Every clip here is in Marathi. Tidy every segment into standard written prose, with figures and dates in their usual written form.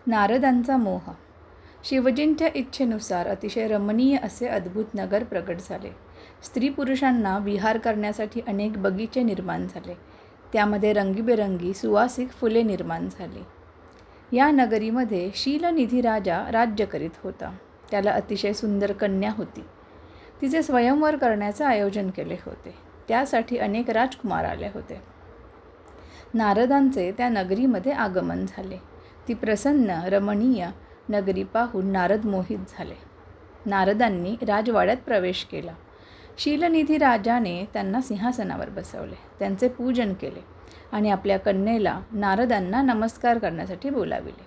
नारदांचा मोह. शिवजींच्या इच्छेनुसार अतिशय रमणीय असे अद्भुत नगर प्रगट झाले. स्त्री पुरुषांना विहार करण्यासाठी अनेक बगीचे निर्माण झाले. त्यामध्ये रंगीबेरंगी सुवासिक फुले निर्माण झाली. या नगरीमध्ये शीलनिधी राजा राज्य करीत होता. त्याला अतिशय सुंदर कन्या होती. तिचे स्वयंवर करण्याचे आयोजन केले होते. त्यासाठी अनेक राजकुमार आले होते. नारदांचे त्या नगरीमध्ये आगमन झाले. ती प्रसन्न रमणीय नगरी पाहून नारद मोहित झाले. नारदांनी राजवाड्यात प्रवेश केला. शीलनिधी राजाने त्यांना सिंहासनावर बसवले, त्यांचे पूजन केले आणि आपल्या कन्येला नारदांना नमस्कार करण्यासाठी बोलाविले.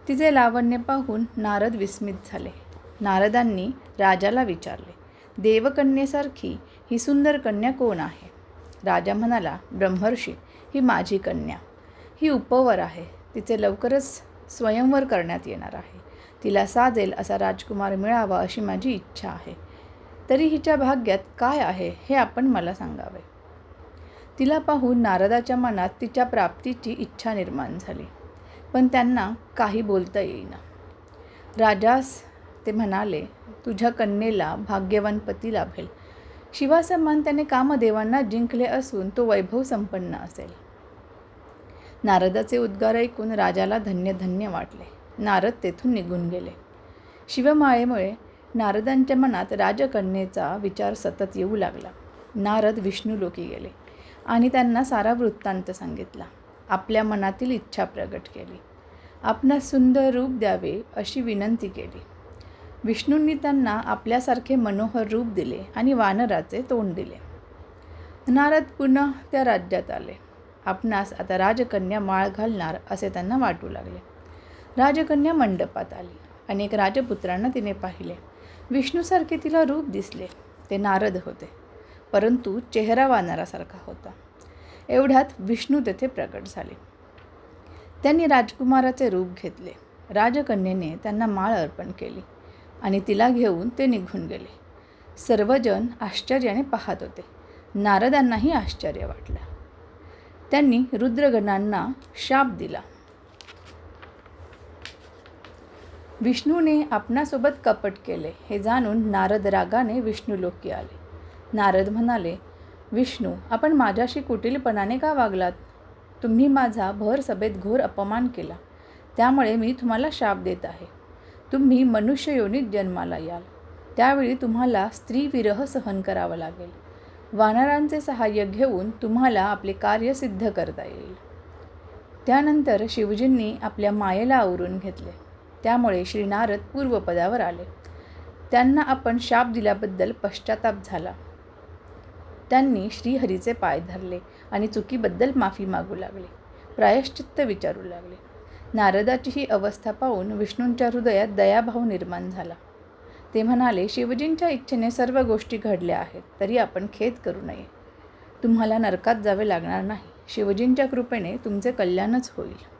तिचे लावण्य पाहून नारद विस्मित झाले. नारदांनी राजाला विचारले, देवकन्येसारखी ही सुंदर कन्या कोण आहे? राजा म्हणाला, ब्रह्मर्षी, ही माझी कन्या. ही उपवर आहे. तिचे लवकरच स्वयंवर करण्यात येणार आहे. तिला साजेल असा राजकुमार मिळावा अशी माझी इच्छा आहे. तरी हिच्या भाग्यात काय आहे हे आपण मला सांगावे. तिला पाहून नारदाच्या मनात तिच्या प्राप्तीची इच्छा निर्माण झाली, पण त्यांना काही बोलता येईना. राजास ते म्हणाले, तुझ्या कन्येला भाग्यवान पती लाभेल. शिवासमान त्याने कामदेवांना जिंकले असून तो वैभव संपन्न असेल. नारदाचे उद्गार ऐकून राजाला धन्य धन्य वाटले. नारद तेथून निघून गेले. शिवमायेमुळे नारदांच्या मनात राजकन्येचा विचार सतत येऊ लागला. नारद विष्णुलोकी गेले आणि त्यांना सारा वृत्तांत सांगितला. आपल्या मनातील इच्छा प्रगट केली. आपणास सुंदर रूप द्यावे अशी विनंती केली. विष्णूंनी त्यांना आपल्यासारखे मनोहर रूप दिले आणि वानराचे तोंड दिले. नारद पुन्हा त्या राज्यात आले. आपणास आता राजकन्या माळ घालणार असे त्यांना वाटू लागले. राजकन्या मंडपात आली. अनेक राजपुत्रांना तिने पाहिले. विष्णूसारखे तिला रूप दिसले. ते नारद होते, परंतु चेहरा वानरासारखा होता. एवढ्यात विष्णू तेथे प्रकट झाले. त्यांनी राजकुमाराचे रूप घेतले. राजकन्येने त्यांना माळ अर्पण केली आणि तिला घेऊन ते निघून गेले. सर्वजण आश्चर्याने पाहत होते. नारदांनाही आश्चर्य वाटलं. त्यांनी रुद्रगणांना शाप दिला. विष्णूने आपणासोबत कपट केले हे जाणून नारद रागाने विष्णुलोकी आले. नारद म्हणाले, विष्णू, आपण माझ्याशी कुटिलपणाने का वागलात? तुम्ही माझा भर सभेत घोर अपमान केला. त्यामुळे मी तुम्हाला शाप देत आहे. तुम्ही मनुष्य योनीत जन्माला याल. त्यावेळी तुम्हाला स्त्री विरह सहन करावा लागेल. वानरांचे सहाय्य घेऊन तुम्हाला आपले कार्य सिद्ध करता येईल. त्यानंतर शिवजींनी आपल्या मायेला आवरून घेतले. त्यामुळे श्री नारद पूर्वपदावर आले. त्यांना आपण शाप दिल्याबद्दल पश्चाताप झाला. त्यांनी श्रीहरीचे पाय धरले आणि चुकीबद्दल माफी मागू लागले. प्रायश्चित्त विचारू लागले. नारदाची ही अवस्था पाहून विष्णूंच्या हृदयात दयाभाव निर्माण झाला. ते म्हणाले, शिवजींच्या इच्छेने सर्व गोष्टी घडल्या आहेत, तरी आपण खेद करू नये. तुम्हाला नरकात जावे लागणार नाही. शिवजींच्या कृपेने तुमचे कल्याणच होईल.